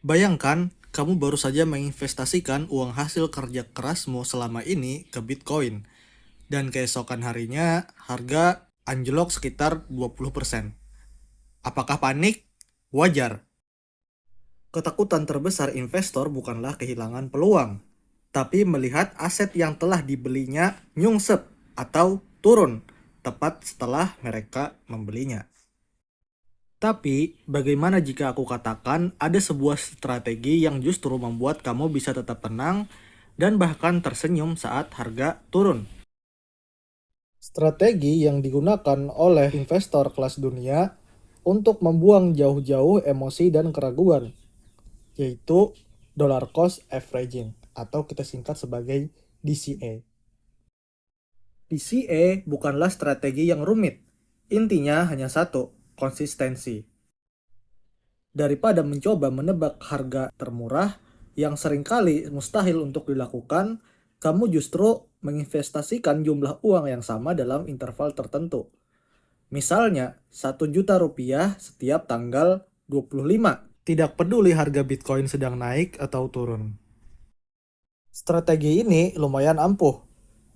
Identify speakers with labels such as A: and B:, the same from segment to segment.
A: Bayangkan, kamu baru saja menginvestasikan uang hasil kerja kerasmu selama ini ke Bitcoin, dan keesokan harinya harga anjlok sekitar 20%. Apakah panik? Wajar. Ketakutan terbesar investor bukanlah kehilangan peluang, tapi melihat aset yang telah dibelinya nyungsep atau turun tepat setelah mereka membelinya. Tapi, bagaimana jika aku katakan ada sebuah strategi yang justru membuat kamu bisa tetap tenang dan bahkan tersenyum saat harga turun? Strategi yang digunakan oleh investor kelas dunia untuk membuang jauh-jauh emosi dan keraguan, yaitu dollar cost averaging atau kita singkat sebagai DCA. DCA bukanlah strategi yang rumit. Intinya hanya satu, konsistensi. Daripada mencoba menebak harga termurah yang seringkali mustahil untuk dilakukan, kamu justru menginvestasikan jumlah uang yang sama dalam interval tertentu. Misalnya, 1 juta rupiah setiap tanggal 25. Tidak peduli harga Bitcoin sedang naik atau turun. Strategi ini lumayan ampuh,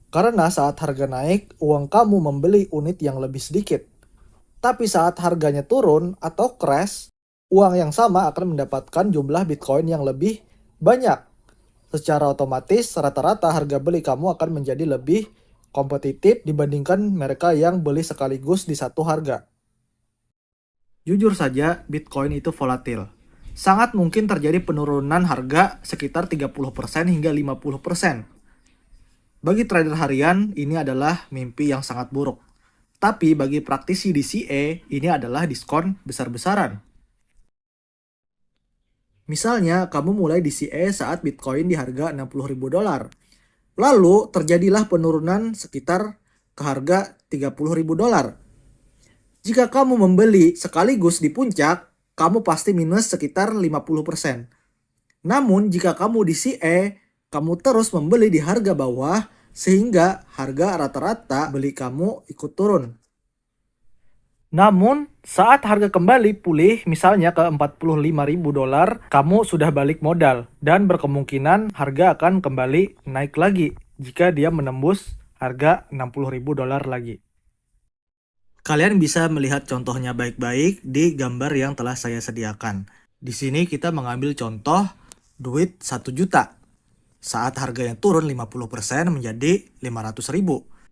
A: karena saat harga naik, uang kamu membeli unit yang lebih sedikit. Tapi saat harganya turun atau crash, uang yang sama akan mendapatkan jumlah Bitcoin yang lebih banyak. Secara otomatis, rata-rata harga beli kamu akan menjadi lebih kompetitif dibandingkan mereka yang beli sekaligus di satu harga. Jujur saja, Bitcoin itu volatil. Sangat mungkin terjadi penurunan harga sekitar 30% hingga 50%. Bagi trader harian, ini adalah mimpi yang sangat buruk. Tapi bagi praktisi DCA, ini adalah diskon besar-besaran. Misalnya, kamu mulai DCA saat Bitcoin di harga 60.000 dolar. Lalu, terjadilah penurunan sekitar ke harga 30.000 dolar. Jika kamu membeli sekaligus di puncak, kamu pasti minus sekitar 50%. Namun, jika kamu DCA, kamu terus membeli di harga bawah, sehingga harga rata-rata beli kamu ikut turun. Namun, saat harga kembali pulih misalnya ke 45.000 dolar, kamu sudah balik modal dan berkemungkinan harga akan kembali naik lagi jika dia menembus harga 60.000 dolar lagi. Kalian bisa melihat contohnya baik-baik di gambar yang telah saya sediakan. Di sini kita mengambil contoh duit 1 juta. Saat harganya turun 50% menjadi 500.000.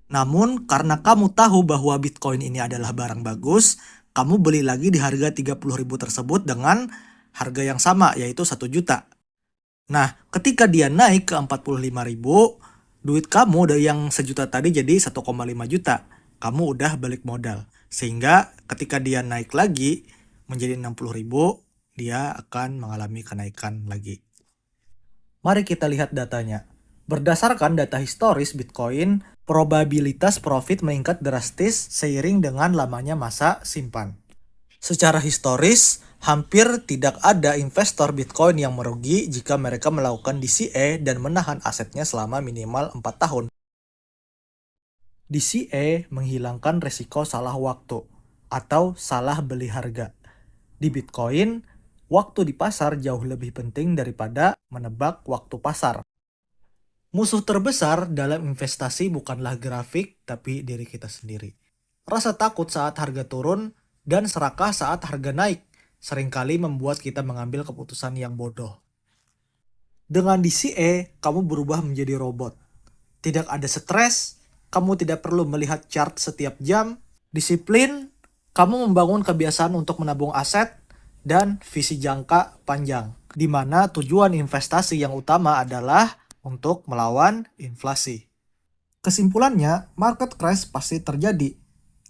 A: Namun karena kamu tahu bahwa Bitcoin ini adalah barang bagus, kamu beli lagi di harga 30.000 tersebut dengan harga yang sama yaitu 1 juta. Nah, ketika dia naik ke 45.000, duit kamu yang sejuta tadi jadi 1,5 juta. Kamu udah balik modal. Sehingga ketika dia naik lagi menjadi 60.000, dia akan mengalami kenaikan lagi. Mari kita lihat datanya. Berdasarkan data historis Bitcoin, probabilitas profit meningkat drastis seiring dengan lamanya masa simpan. Secara historis, hampir tidak ada investor Bitcoin yang merugi jika mereka melakukan DCA dan menahan asetnya selama minimal 4 tahun. DCA menghilangkan resiko salah waktu atau salah beli harga. Di Bitcoin, waktu di pasar jauh lebih penting daripada menebak waktu pasar. Musuh terbesar dalam investasi bukanlah grafik, tapi diri kita sendiri. Rasa takut saat harga turun dan serakah saat harga naik seringkali membuat kita mengambil keputusan yang bodoh. Dengan DCA, kamu berubah menjadi robot. Tidak ada stres, kamu tidak perlu melihat chart setiap jam, disiplin, kamu membangun kebiasaan untuk menabung aset, dan visi jangka panjang, di mana tujuan investasi yang utama adalah untuk melawan inflasi. Kesimpulannya, market crash pasti terjadi,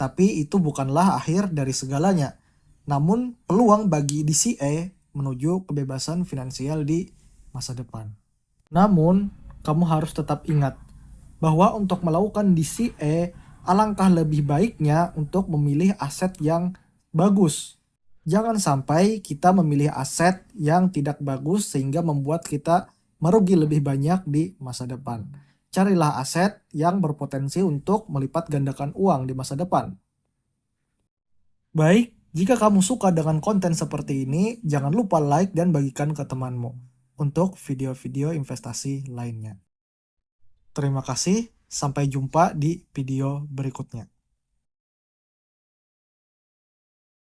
A: tapi itu bukanlah akhir dari segalanya, namun peluang bagi DCA menuju kebebasan finansial di masa depan. Namun, kamu harus tetap ingat bahwa untuk melakukan DCA, alangkah lebih baiknya untuk memilih aset yang bagus. Jangan sampai kita memilih aset yang tidak bagus sehingga membuat kita merugi lebih banyak di masa depan. Carilah aset yang berpotensi untuk melipat gandakan uang di masa depan. Baik, Jika kamu suka dengan konten seperti ini, jangan lupa like dan bagikan ke temanmu untuk video-video investasi lainnya. Terima kasih, sampai jumpa di video berikutnya.